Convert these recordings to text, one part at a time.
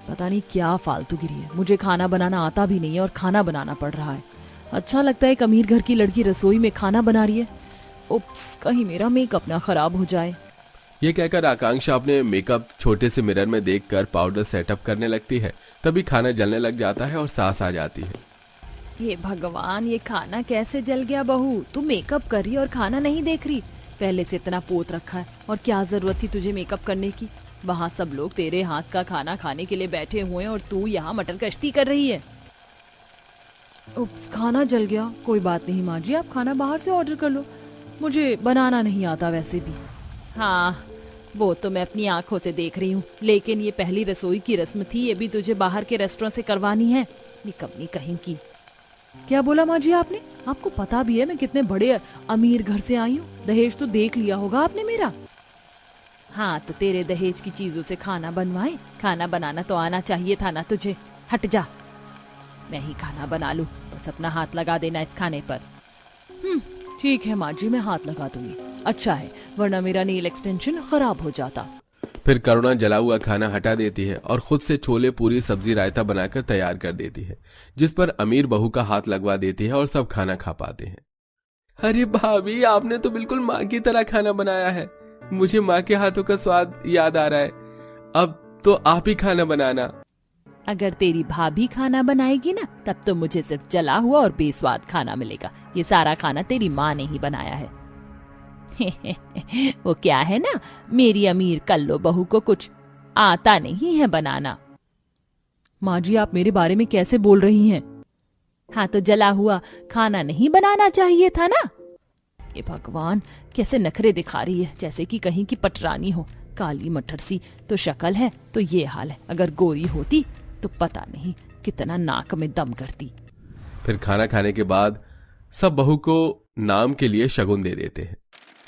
पता नहीं क्या फालतूगिरी है, मुझे खाना बनाना आता भी नहीं है और खाना बनाना पड़ रहा है। अच्छा लगता है एक अमीर घर की लड़की रसोई में खाना बना रही है। उप्स, कहीं मेरा मेकअप ना खराब हो जाए। ये कहकर आकांक्षा अपने मेकअप छोटे से मिरर में देखकर पाउडर सेटअप करने लगती है। तभी खाना जलने लग जाता है और सांस आ जाती है। हे भगवान, ये खाना कैसे जल गया बहू? तू मेकअप कर रही और खाना नहीं देख रही? पहले से इतना पोत रखा है और क्या जरूरत थी तुझे मेकअप करने की? वहाँ सब लोग तेरे हाथ का खाना खाने के लिए बैठे हुए हैं और तू यहाँ मटर कश्ती कर रही है। उप्स, खाना जल गया। कोई बात नहीं माँ जी, आप खाना बाहर से ऑर्डर कर लो, मुझे बनाना नहीं आता वैसे भी। हाँ, वो तो मैं अपनी आंखों से देख रही हूँ, लेकिन ये पहली रसोई की रस्म थी, ये भी तुझे बाहर के रेस्टोरेंट से करवानी है? निकम्मी कहीं की। क्या बोला माँ जी आपने? आपको पता भी है मैं कितने बड़े अमीर घर से आई हूँ? दहेज तो देख लिया होगा आपने मेरा। हाँ, तो तेरे दहेज की चीजों से खाना बनवाए? खाना बनाना तो आना चाहिए था ना तुझे। हट जा, मैं ही खाना बना लूं, बस अपना हाथ लगा देना इस खाने पर। ठीक है माँ जी, मैं हाथ लगा दूंगी। अच्छा है, वरना मेरा नेल एक्सटेंशन खराब हो जाता। फिर करुणा जला हुआ खाना हटा देती है और खुद से छोले पूरी सब्जी रायता बनाकर तैयार कर देती है, जिस पर अमीर बहू का हाथ लगवा देती है और सब खाना खा पाते हैं। अरे भाभी, आपने तो बिल्कुल माँ की तरह खाना बनाया है। मुझे माँ के हाथों का स्वाद याद आ रहा है। अब तो आप ही खाना बनाना। अगर तेरी भाभी खाना बनाएगी ना, तब तो मुझे सिर्फ जला हुआ और बेस्वाद खाना मिलेगा। ये सारा खाना तेरी माँ ने ही बनाया है। वो क्या है ना, मेरी अमीर कल्लो बहू को कुछ आता नहीं है बनाना। माँ जी, आप मेरे बारे में कैसे बोल रही हैं? हाँ, तो जला हुआ खाना नहीं बनाना चाहिए था ना? ये भगवान, कैसे नखरे दिखा रही है, जैसे कि कहीं की पटरानी हो। काली मटर सी तो शक्ल है, तो ये हाल है। अगर गोरी होती तो पता नहीं कितना नाक में दम करती। फिर खाना खाने के बाद सब बहू को नाम के लिए शगुन दे देते हैं।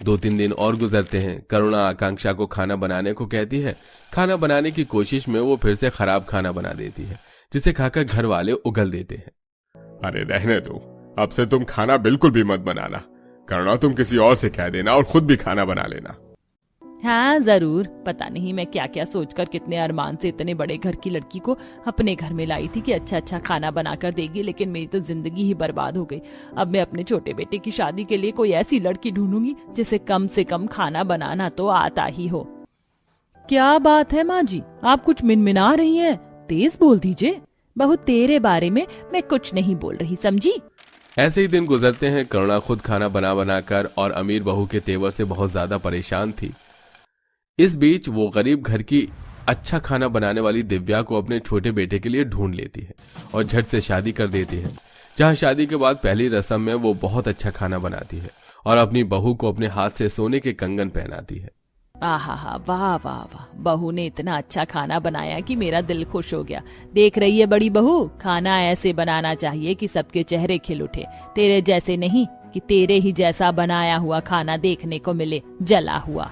2-3 दिन और गुजरते हैं। करुणा आकांक्षा को खाना बनाने को कहती है। खाना बनाने की कोशिश में वो फिर से खराब खाना बना देती है, जिसे खाकर घर वाले उगल देते हैं। अरे रहने दो, अब से तुम खाना बिल्कुल भी मत बनाना। करुणा, तुम किसी और से कह देना और खुद भी खाना बना लेना। हाँ जरूर। पता नहीं मैं क्या क्या सोचकर कितने अरमान से इतने बड़े घर की लड़की को अपने घर में लाई थी कि अच्छा अच्छा खाना बनाकर देगी, लेकिन मेरी तो जिंदगी ही बर्बाद हो गई। अब मैं अपने छोटे बेटे की शादी के लिए कोई ऐसी लड़की ढूंढूंगी जिसे कम से कम खाना बनाना तो आता ही हो। क्या बात है माँ जी, आप कुछ मिनमिना रही हैं? तेज बोल दीजिए। बहू, तेरे बारे में मैं कुछ नहीं बोल रही, समझी? ऐसे ही दिन गुजरते हैं। करुणा खुद खाना बना बनाकर और अमीर बहू के तेवर से बहुत ज्यादा परेशान थी। इस बीच वो गरीब घर की अच्छा खाना बनाने वाली दिव्या को अपने छोटे बेटे के लिए ढूंढ लेती है और झट से शादी कर देती है। जहां शादी के बाद पहली रस्म में वो बहुत अच्छा खाना बनाती है और अपनी बहू को अपने हाथ से सोने के कंगन पहनाती है। आहा, वाह वाह वाह, बहू ने इतना अच्छा खाना बनाया कि मेरा दिल खुश हो गया। देख रही है बड़ी बहू, खाना ऐसे बनाना चाहिए कि सबके चेहरे खिल उठे। तेरे जैसे नहीं कि तेरे ही जैसा बनाया हुआ खाना देखने को मिले, जला हुआ।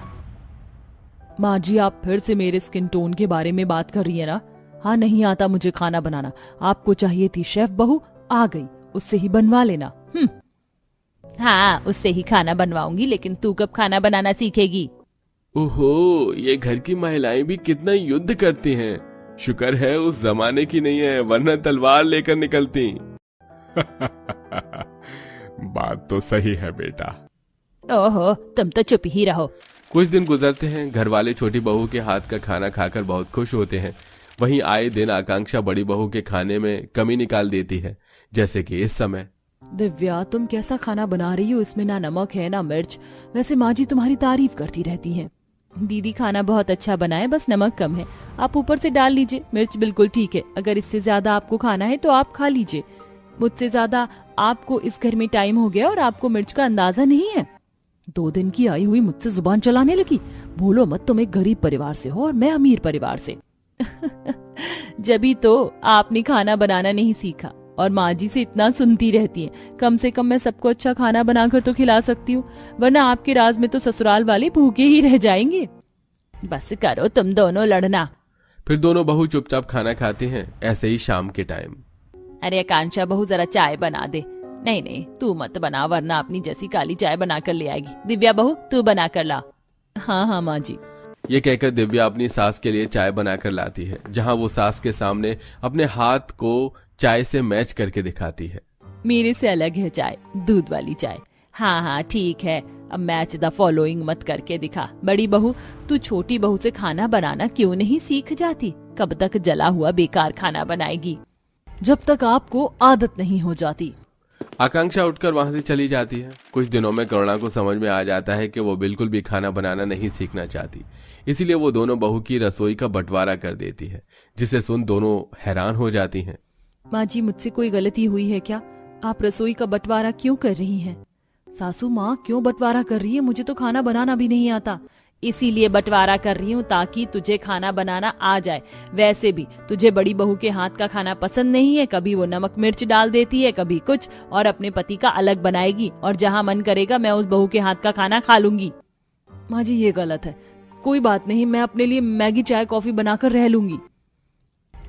माँ जी, आप फिर से मेरे स्किन टोन के बारे में बात कर रही है ना? हाँ, नहीं आता मुझे खाना बनाना। आपको चाहिए थी शेफ बहू, आ गई, उससे ही बनवा लेना। हाँ, उससे ही खाना बनवाऊंगी, लेकिन तू कब खाना बनाना सीखेगी? ओहो, ये घर की महिलाएं भी कितना युद्ध करती हैं। शुक्र है उस जमाने की नहीं है, वरना तलवार लेकर निकलती। बात तो सही है बेटा। ओहो, तुम तो चुप ही रहो। कुछ दिन गुजरते हैं। घर वाले छोटी बहू के हाथ का खाना खाकर बहुत खुश होते हैं। वहीं आए दिन आकांक्षा बड़ी बहू के खाने में कमी निकाल देती है, जैसे कि इस समय। दिव्या, तुम कैसा खाना बना रही हो? इसमें ना नमक है ना मिर्च। वैसे माँ जी तुम्हारी तारीफ करती रहती हैं। दीदी खाना बहुत अच्छा बनाए, बस नमक कम है। आप ऊपर से डाल लीजिए, मिर्च बिल्कुल ठीक है। अगर इससे ज्यादा आपको खाना है तो आप खा लीजिए। मुझसे ज्यादा आपको इस घर में टाइम हो गया और आपको मिर्च का अंदाजा नहीं है। 2 दिन की आई हुई मुझसे जुबान चलाने लगी। भूलो मत, तुम एक गरीब परिवार से हो और मैं अमीर परिवार से। जभी तो आपने खाना बनाना नहीं सीखा और माँ जी से इतना सुनती रहती हैं। कम से कम मैं सबको अच्छा खाना बनाकर तो खिला सकती हूँ, वरना आपके राज में तो ससुराल वाले भूखे ही रह जाएंगे। बस करो तुम दोनों लड़ना। फिर दोनों बहू चुपचाप खाना खाते हैं। ऐसे ही शाम के टाइम। अरे आकांक्षा बहू, जरा चाय बना दे। नहीं नहीं, तू मत बना, वरना अपनी जैसी काली चाय बना कर ले आएगी। दिव्या बहू, तू बना कर ला। हाँ हाँ माँ जी। ये कहकर दिव्या अपनी सास के लिए चाय बनाकर लाती है, जहां वो सास के सामने अपने हाथ को चाय से मैच करके दिखाती है। मेरे से अलग है चाय, दूध वाली चाय। हाँ हाँ ठीक है, अब मैच द फॉलोइंग मत करके दिखा। बड़ी बहू, तू छोटी बहू से खाना बनाना क्यों नहीं सीख जाती? कब तक जला हुआ बेकार खाना बनाएगी? जब तक आपको आदत नहीं हो जाती। आकांक्षा उठकर वहां से चली जाती है। कुछ दिनों में करुणा को समझ में आ जाता है कि वो बिल्कुल भी खाना बनाना नहीं सीखना चाहती, इसीलिए वो दोनों बहू की रसोई का बंटवारा कर देती है, जिसे सुन दोनों हैरान हो जाती हैं। माँ जी, मुझसे कोई गलती हुई है क्या? आप रसोई का बंटवारा क्यों कर रही हैं? सासू माँ, क्यों बंटवारा कर रही है? मुझे तो खाना बनाना भी नहीं आता। इसीलिए बंटवारा कर रही हूँ ताकि तुझे खाना बनाना आ जाए। वैसे भी तुझे बड़ी बहू के हाथ का खाना पसंद नहीं है, कभी वो नमक मिर्च डाल देती है, कभी कुछ, और अपने पति का अलग बनाएगी, और जहाँ मन करेगा मैं उस बहू के हाथ का खाना खा लूंगी। माँ जी, ये गलत है। कोई बात नहीं, मैं अपने लिए मैगी चाय कॉफी बनाकर रह लूंगी।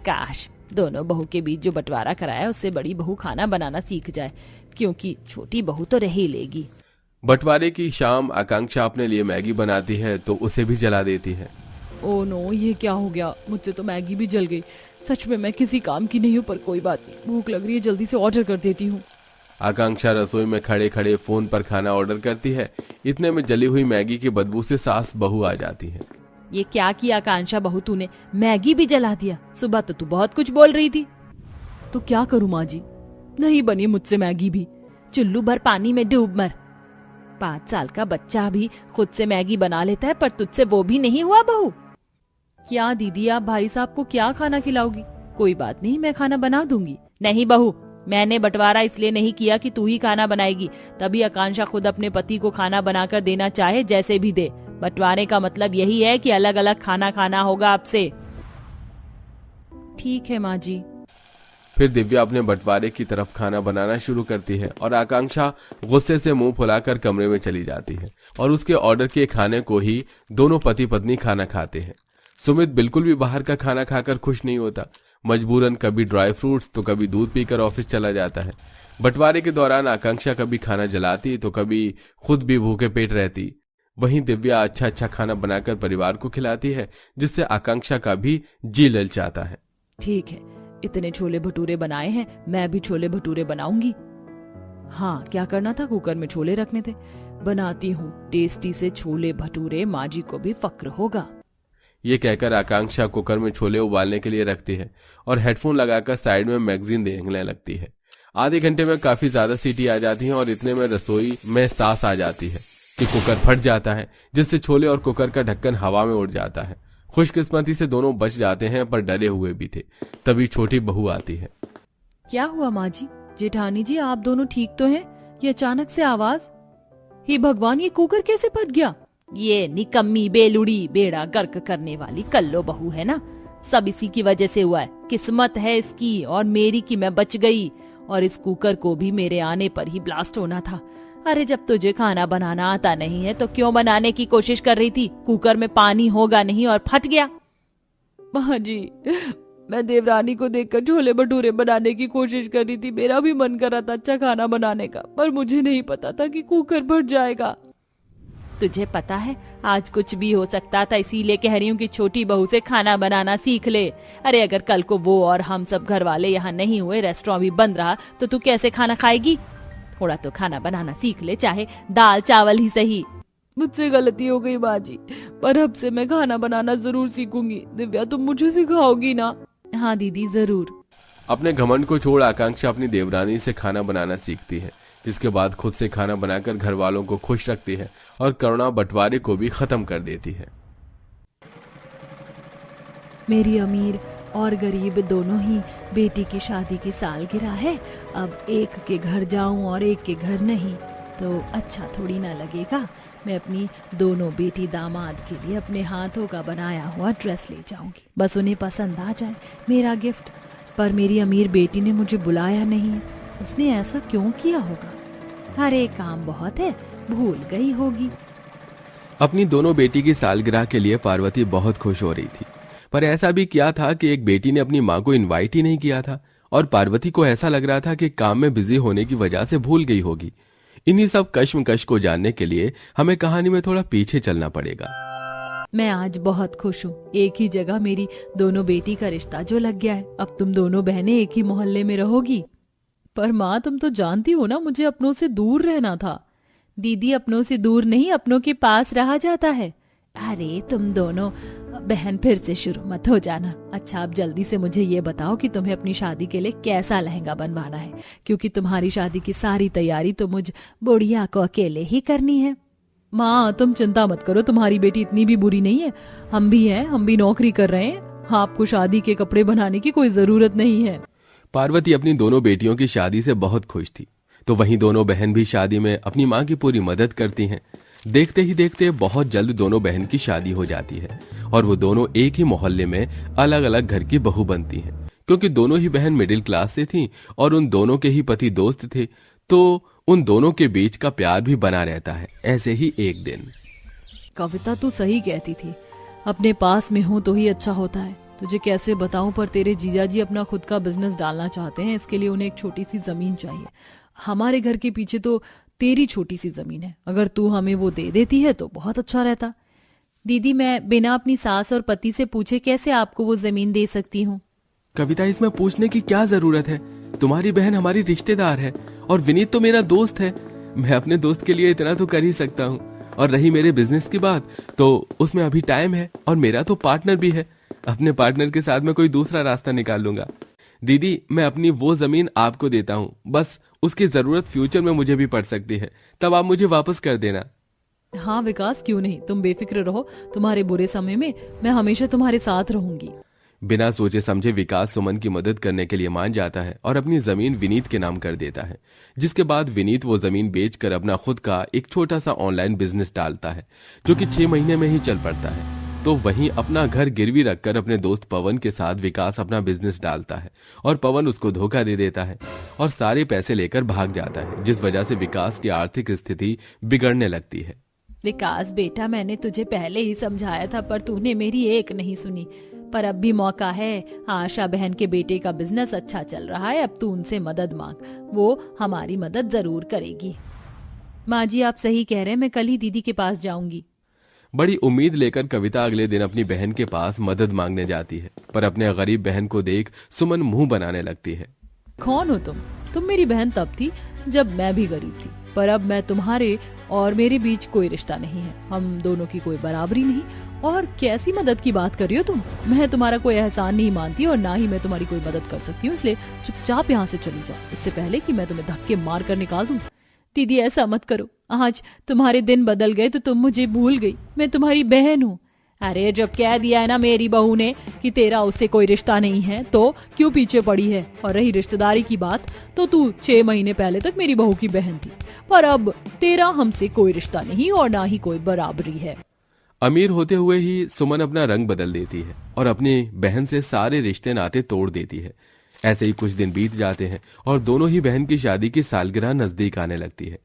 काश दोनों बहू के बीच जो बंटवारा कराया उससे बड़ी बहू खाना बनाना सीख जाए, क्योंकि छोटी बहू तो रह ही लेगी। बंटवारे की शाम आकांक्षा अपने लिए मैगी बनाती है तो उसे भी जला देती है। ओ नो, ये क्या हो गया? मुझसे तो मैगी भी जल गई। सच में मैं किसी काम की नहीं हूँ, पर कोई बात नहीं, भूख लग रही है, जल्दी से ऑर्डर कर देती हूँ। आकांक्षा रसोई में खड़े खड़े फोन पर खाना ऑर्डर करती है। इतने में जली हुई मैगी की बदबू से सास बहू आ जाती है। ये क्या किया आकांक्षा बहू तूने? मैगी भी जला दिया। सुबह तो तू बहुत कुछ बोल रही थी। तो क्या करूँ माँ जी, नहीं बनी मुझसे मैगी भी। चुल्लू भर पानी में डूब मर। 5 साल का बच्चा भी खुद से मैगी बना लेता है, पर तुझसे वो भी नहीं हुआ बहू। क्या दीदी, आप भाई साहब को क्या खाना खिलाओगी? कोई बात नहीं, मैं खाना बना दूंगी। नहीं बहू, मैंने बंटवारा इसलिए नहीं किया कि तू ही खाना बनाएगी, तभी आकांक्षा खुद अपने पति को खाना बनाकर देना चाहे जैसे भी दे। बंटवारे का मतलब यही है कि अलग अलग खाना खाना होगा आपसे। ठीक है माँ जी। फिर दिव्या अपने बंटवारे की तरफ खाना बनाना शुरू करती है और आकांक्षा गुस्से से मुंह फुलाकर कमरे में चली जाती है और उसके ऑर्डर किए खाने को ही दोनों पति पत्नी खाना खाते हैं। सुमित बिल्कुल भी बाहर का खाना खाकर खुश नहीं होता। मजबूरन कभी ड्राई फ्रूट्स तो कभी दूध पीकर ऑफिस चला जाता है। बंटवारे के दौरान आकांक्षा कभी खाना जलाती तो कभी खुद भी भूखे पेट रहती। वहीं दिव्या अच्छा अच्छा खाना बनाकर परिवार को खिलाती है, जिससे आकांक्षा का भी जी ललचाता है। ठीक है, इतने छोले भटूरे बनाए हैं, मैं भी छोले भटूरे बनाऊंगी। हाँ, क्या करना था? कुकर में छोले रखने थे। बनाती हूँ टेस्टी से छोले भटूरे, माँ जी को भी फक्र होगा। ये कहकर आकांक्षा कुकर में छोले उबालने के लिए रखती है और हेडफोन लगाकर साइड में मैगजीन देखने लगती है। आधे घंटे में काफी ज्यादा सीटी आ जाती है और इतने में रसोई में सांस आ जाती है कि कुकर फट जाता है, जिससे छोले और कुकर का ढक्कन हवा में उड़ जाता है। खुशकिस्मती से दोनों बच जाते हैं, पर डरे हुए भी थे। तभी छोटी बहू आती है। क्या हुआ माँ जी? जेठानी जी, आप दोनों ठीक तो हैं? ये अचानक से आवाज, हे भगवान, ये कुकर कैसे फट गया? ये निकम्मी बेलुड़ी बेड़ा गर्क करने वाली कल्लो बहू है ना, सब इसी की वजह से हुआ है। किस्मत है इसकी और मेरी कि मैं बच गई, और इस कुकर को भी मेरे आने पर ही ब्लास्ट होना था। अरे जब तुझे खाना बनाना आता नहीं है तो क्यों बनाने की कोशिश कर रही थी? कुकर में पानी होगा नहीं और फट गया। माँ जी, मैं देवरानी को देखकर छोले भटूरे बनाने की कोशिश कर रही थी। मेरा भी मन कर रहा था अच्छा खाना बनाने का, पर मुझे नहीं पता था कि कुकर फट जाएगा। तुझे पता है, आज कुछ भी हो सकता था, इसीलिए कह रही हूँ कि छोटी बहू से खाना बनाना सीख ले। अरे अगर कल को वो और हम सब घर वाले यहाँ नहीं हुए, रेस्टोरेंट भी बंद रहा, तो तू कैसे खाना खाएगी? थोड़ा तो खाना बनाना सीख ले, चाहे दाल चावल ही सही। मुझसे गलती हो गई माँ जी, पर अब से मैं खाना बनाना जरूर सीखूंगी। दिव्या, तुम मुझे सिखाओगी ना? हाँ दीदी, जरूर। अपने घमंड को छोड़ आकांक्षा अपनी देवरानी से खाना बनाना सीखती है, जिसके बाद खुद से खाना बनाकर घर वालों को खुश रखती है और करुणा बंटवारे को भी खत्म कर देती है। मेरी अमीर और गरीब दोनों ही बेटी की शादी की सालगिरह है। अब एक के घर जाऊं और एक के घर नहीं तो अच्छा थोड़ी ना लगेगा। मैं अपनी दोनों बेटी दामाद के लिए अपने हाथों का बनाया हुआ ड्रेस ले जाऊंगी, बस उन्हें पसंद आ जाए मेरा गिफ्ट। पर मेरी अमीर बेटी ने मुझे बुलाया नहीं है, उसने ऐसा क्यों किया होगा? अरे काम बहुत है, भूल गई होगी। अपनी दोनों बेटी की सालगिरह के लिए पार्वती बहुत खुश हो रही थी, पर ऐसा भी क्या था कि एक बेटी ने अपनी माँ को इनवाइट ही नहीं किया था और पार्वती को ऐसा लग रहा था कि काम में बिजी होने की वजह से भूल गई होगी। इन्हीं सब कश्मकश को जानने के लिए हमें कहानी में थोड़ा पीछे चलना पड़ेगा। मैं आज बहुत खुश हूँ। एक ही जगह मेरी दोनों बेटी का रिश्ता जो लग गया है। अब तुम दोनों बहनें एक ही मोहल्ले में रहोगी। पर माँ, तुम तो जानती हो ना, मुझे अपनों से दूर रहना था। दीदी, अपनों से दूर नहीं, अपनों के पास रहा जाता है। अरे तुम दोनों बहन फिर से शुरू मत हो जाना। अच्छा, अब जल्दी से मुझे ये बताओ कि तुम्हें अपनी शादी के लिए कैसा लहंगा बनवाना है, क्योंकि तुम्हारी शादी की सारी तैयारी तो मुझ बुढ़िया को अकेले ही करनी है। माँ, तुम चिंता मत करो, तुम्हारी बेटी इतनी भी बुरी नहीं है। हम भी हैं, हम भी नौकरी कर रहे हैं। आपको शादी के कपड़े बनाने की कोई जरूरत नहीं है। पार्वती अपनी दोनों बेटियों की शादी से बहुत खुश थी, तो वहीं दोनों बहन भी शादी में अपनी माँ की पूरी मदद करती हैं। देखते ही देखते बहुत जल्द दोनों बहन की शादी हो जाती है और वो दोनों एक ही मोहल्ले में अलग अलग घर की बहू बनती हैं। क्योंकि दोनों ही बहन मिडिल क्लास से थीं और उन दोनों के ही पति दोस्त थे, तो उन दोनों के बीच का प्यार भी बना रहता है। ऐसे ही एक दिन। कविता, तू सही कहती थी, अपने पास में हो तो ही अच्छा होता है। तुझे कैसे बताऊं, पर तेरे जीजाजी अपना खुद का बिजनेस डालना चाहते हैं। इसके लिए उन्हें एक छोटी सी जमीन चाहिए। हमारे घर के पीछे तो तेरी छोटी सी जमीन है, अगर तू हमें वो दे देती है तो बहुत अच्छा रहता। दीदी, मैं बिना अपनी सास और पति से पूछे कैसे आपको वो जमीन दे सकती हूँ? कविता, इसमें पूछने की क्या जरूरत है? तुम्हारी बहन हमारी रिश्तेदार है और विनीत तो मेरा दोस्त है। मैं अपने दोस्त के लिए इतना तो कर ही सकता हूँ। और रही मेरे बिजनेस की बात, तो उसमें अभी टाइम है और मेरा तो पार्टनर भी है। अपने पार्टनर के साथ मैं कोई दूसरा रास्ता निकाल लूंगा। दीदी, मैं अपनी वो जमीन आपको देता हूँ, बस उसकी जरूरत फ्यूचर में मुझे भी पड़ सकती है, तब आप मुझे वापस कर देना। हाँ विकास, क्यों नहीं, तुम बेफिक्र रहो। तुम्हारे बुरे समय में मैं हमेशा तुम्हारे साथ रहूंगी। बिना सोचे समझे विकास सुमन की मदद करने के लिए मान जाता है और अपनी जमीन विनीत के नाम कर देता है। जिसके बाद विनीत वो जमीन बेचकर अपना खुद का एक छोटा सा ऑनलाइन बिजनेस डालता है, जो कि 6 महीने में ही चल पड़ता है। तो वहीं अपना घर गिरवी रखकर अपने दोस्त पवन के साथ विकास अपना बिजनेस डालता है और पवन उसको धोखा दे देता है और सारे पैसे लेकर भाग जाता है, जिस वजह से विकास की आर्थिक स्थिति बिगड़ने लगती है। विकास बेटा, मैंने तुझे पहले ही समझाया था, पर तूने मेरी एक नहीं सुनी। पर अब भी मौका है। आशा बहन के बेटे का बिजनेस अच्छा चल रहा है, अब तू उनसे मदद मांग, वो हमारी मदद जरूर करेगी। माँ जी, आप सही कह रहे हैं, मैं कल ही दीदी के पास जाऊंगी। बड़ी उम्मीद लेकर कविता अगले दिन अपनी बहन के पास मदद मांगने जाती है, पर अपने गरीब बहन को देख सुमन मुंह बनाने लगती है। कौन हो तुम? तुम मेरी बहन तब थी जब मैं भी गरीब थी, पर अब मैं तुम्हारे और मेरे बीच कोई रिश्ता नहीं है। हम दोनों की कोई बराबरी नहीं। और कैसी मदद की बात कर रही हो तुम? मैं तुम्हारा कोई एहसान नहीं मानती और ना ही मैं तुम्हारी कोई मदद कर सकती हूँ, इसलिए चुपचाप यहाँ से चली जाओ, इससे पहले कि मैं तुम्हें धक्के मार कर निकाल दूं। दीदी, ऐसा मत करो। आज तुम्हारे दिन बदल गए तो तुम मुझे भूल गई। मैं तुम्हारी बहन हूँ। अरे, जब कह दिया है ना मेरी बहू ने कि तेरा उससे कोई रिश्ता नहीं है, तो क्यों पीछे पड़ी है? और रही रिश्तेदारी की बात, तो तू 6 महीने पहले तक मेरी बहू की बहन थी, पर अब तेरा हमसे कोई रिश्ता नहीं और ना ही कोई बराबरी है। अमीर होते हुए ही सुमन अपना रंग बदल देती है और अपनी बहन से सारे रिश्ते नाते तोड़ देती है। ऐसे ही कुछ दिन बीत जाते हैं और दोनों ही बहन की शादी की सालगिरह नजदीक आने लगती है।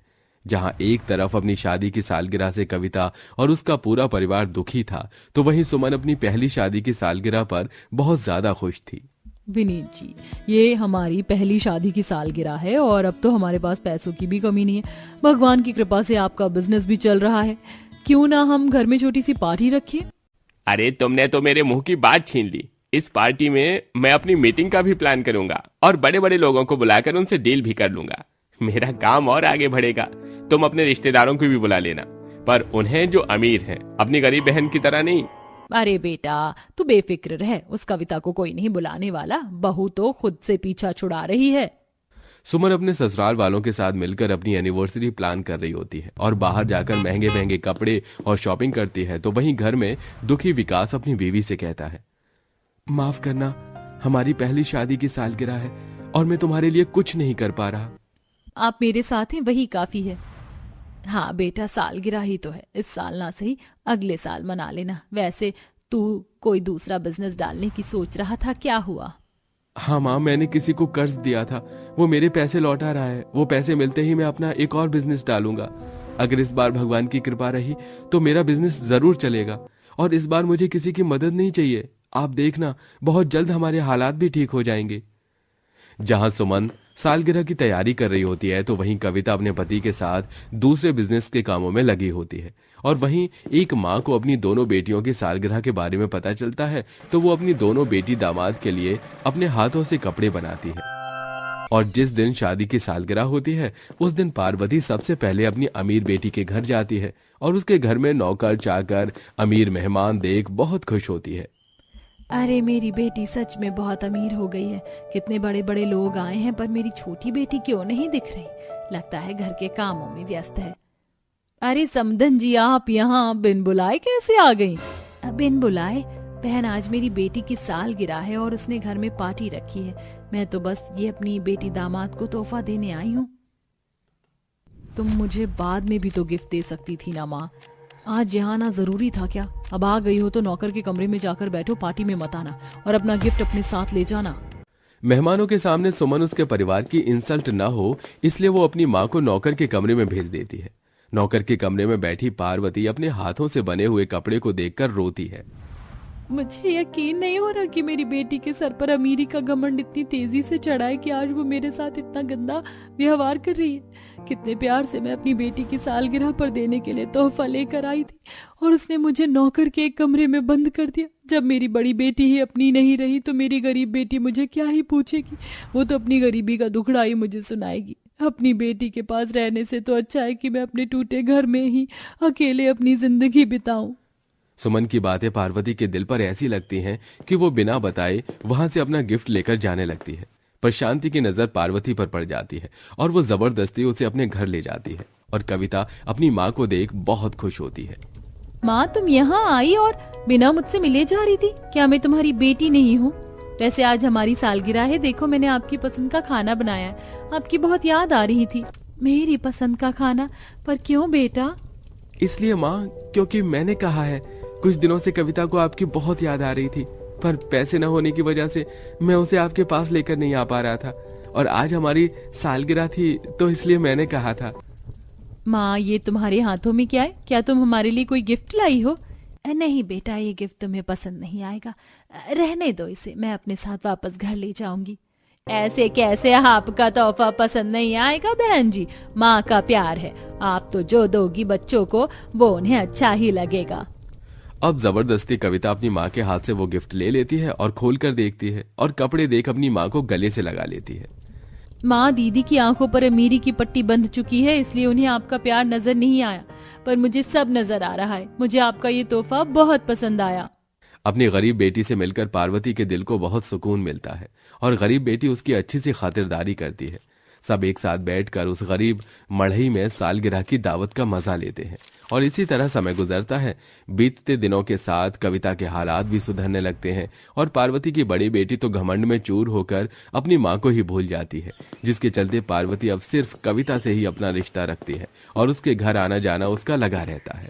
जहां एक तरफ अपनी शादी की सालगिरह से कविता और उसका पूरा परिवार दुखी था, तो वहीं सुमन अपनी पहली शादी की सालगिरह पर बहुत ज्यादा खुश थी। विनीत जी, ये हमारी पहली शादी की सालगिरह है और अब तो हमारे पास पैसों की भी कमी नहीं है। भगवान की कृपा से आपका बिजनेस भी चल रहा है। क्यों ना हम घर में छोटी सी पार्टी रखें? अरे, तुमने तो मेरे मुंह की बात छीन ली। इस पार्टी में मैं अपनी मीटिंग का भी प्लान करूंगा और बड़े बड़े लोगों को बुलाकर उनसे डील भी कर लूंगा। मेरा काम और आगे बढ़ेगा। तुम अपने रिश्तेदारों को भी बुला लेना, पर उन्हें जो अमीर हैं, अपनी गरीब बहन की तरह नहीं। अरे बेटा, तू बेफिक्र रह, उस कविता को कोई नहीं बुलाने वाला। बहू तो खुद से पीछा छुड़ा रही है। सुमन अपने ससुराल वालों के साथ मिलकर अपनी एनिवर्सरी प्लान कर रही होती है और बाहर जाकर महंगे महंगे कपड़े और शॉपिंग करती है। तो वहीं घर में दुखी विकास अपनी बीवी से कहता है, माफ करना, हमारी पहली शादी की सालगिरह है और मैं तुम्हारे लिए कुछ नहीं कर पा रहा। आप मेरे साथ हैं, वही काफी है। हाँ बेटा, सालगिरह ही तो है, इस साल ना सही अगले साल मना लेना। वैसे तू कोई दूसरा बिजनेस डालने की सोच रहा था, क्या हुआ? हाँ माँ, मैंने किसी को कर्ज दिया था, वो मेरे पैसे लौटा रहा है। वो पैसे मिलते ही मैं अपना एक और बिजनेस डालूंगा। अगर इस बार भगवान की कृपा रही तो मेरा बिजनेस जरूर चलेगा और इस बार मुझे किसी की मदद नहीं चाहिए। आप देखना, बहुत जल्द हमारे हालात भी ठीक हो जाएंगे। जहां सुमन सालगिरह की तैयारी कर रही होती है तो वहीं कविता अपने पति के साथ दूसरे बिजनेस के कामों में लगी होती है। और वहीं एक माँ को अपनी दोनों बेटियों की सालगिरह के बारे में पता चलता है तो वो अपनी दोनों बेटी दामाद के लिए अपने हाथों से कपड़े बनाती है। और जिस दिन शादी की सालगिरह होती है उस दिन पार्वती सबसे पहले अपनी अमीर बेटी के घर जाती है और उसके घर में नौकर चाकर अमीर मेहमान देख बहुत खुश होती है। अरे मेरी बेटी सच में बहुत अमीर हो गई है। कितने बड़े बड़े लोग आए हैं पर मेरी छोटी बेटी क्यों नहीं दिख रही? लगता है घर के कामों में व्यस्त है। अरे समधन जी, आप यहाँ बिन बुलाए कैसे आ गई? बिन बुलाए? बहन, आज मेरी बेटी की सालगिरह है और उसने घर में पार्टी रखी है। मैं तो बस ये अपनी बेटी दामाद को तोहफा देने आई हूँ। तुम मुझे बाद में भी तो गिफ्ट दे सकती थी ना माँ। आज यहाँ आना जरूरी था क्या? अब आ गई हो तो नौकर के कमरे में जाकर बैठो, पार्टी में मत आना और अपना गिफ्ट अपने साथ ले जाना। मेहमानों के सामने सुमन उसके परिवार की इंसल्ट न हो इसलिए वो अपनी माँ को नौकर के कमरे में भेज देती है। नौकर के कमरे में बैठी पार्वती अपने हाथों से बने हुए कपड़े को देखकर रोती है। मुझे यकीन नहीं हो रहा कि मेरी बेटी के सर पर अमीरी का घमंड इतनी तेजी से चढ़ा है कि आज वो मेरे साथ इतना गंदा व्यवहार कर रही है। कितने प्यार से मैं अपनी बेटी की सालगिरह पर देने के लिए तोहफा लेकर आई थी और उसने मुझे नौकर के एक कमरे में बंद कर दिया। जब मेरी बड़ी बेटी ही अपनी नहीं रही तो मेरी गरीब बेटी मुझे क्या ही पूछेगी? वो तो अपनी गरीबी का दुखड़ा ही मुझे सुनाएगी। अपनी बेटी के पास रहने से तो अच्छा है कि मैं अपने टूटे घर में ही अकेले अपनी जिंदगी बिताऊं। सुमन की बातें पार्वती के दिल पर ऐसी लगती हैं कि वो बिना बताए वहां से अपना गिफ्ट लेकर जाने लगती है। पर शांति की नजर पार्वती पर पड़ जाती है और वो जबरदस्ती उसे अपने घर ले जाती है। और कविता अपनी माँ को देख बहुत खुश होती है। माँ, तुम यहाँ आई और बिना मुझसे मिले जा रही थी? क्या मैं तुम्हारी बेटी नहीं हूँ? वैसे आज हमारी सालगिरह है, देखो मैंने आपकी पसंद का खाना बनाया है। आपकी बहुत याद आ रही थी। मेरी पसंद का खाना? पर क्यों बेटा? इसलिए माँ, क्योंकि मैंने कहा है। कुछ दिनों से कविता को आपकी बहुत याद आ रही थी पर पैसे न होने की वजह से मैं उसे आपके पास लेकर नहीं आ पा रहा था और आज हमारी सालगिरह थी तो इसलिए मैंने कहा था। माँ, ये तुम्हारे हाथों में क्या है? क्या तुम हमारे लिए कोई गिफ्ट लाई हो? नहीं बेटा, ये गिफ्ट तुम्हें पसंद नहीं आएगा। रहने दो इसे, मैं अपने साथ वापस घर ले जाऊंगी। ऐसे कैसे आपका तोहफा पसंद नहीं आएगा बहन जी? माँ का प्यार है, आप तो जो दोगी बच्चों को वो उन्हें अच्छा ही लगेगा। अब जबरदस्ती कविता अपनी माँ के हाथ से वो गिफ्ट ले लेती है और खोलकर देखती है और कपड़े देख अपनी माँ को गले से लगा लेती है। माँ, दीदी की आंखों पर अमीरी की पट्टी बंध चुकी है इसलिए उन्हें आपका प्यार नजर नहीं आया, पर मुझे सब नजर आ रहा है। मुझे आपका ये तोहफा बहुत पसंद आया। अपनी गरीब बेटी से मिलकर पार्वती के दिल को बहुत सुकून मिलता है और गरीब बेटी उसकी अच्छी सी खातिरदारी करती है। सब एक साथ बैठकर उस गरीब मढ़ई में सालगिरह की दावत का मजा लेते हैं और इसी तरह समय गुजरता है। बीतते दिनों के साथ कविता के हालात भी सुधरने लगते हैं और पार्वती की बड़ी बेटी तो घमंड में चूर होकर अपनी माँ को ही भूल जाती है, जिसके चलते पार्वती अब सिर्फ कविता से ही अपना रिश्ता रखती है और उसके घर आना जाना उसका लगा रहता है।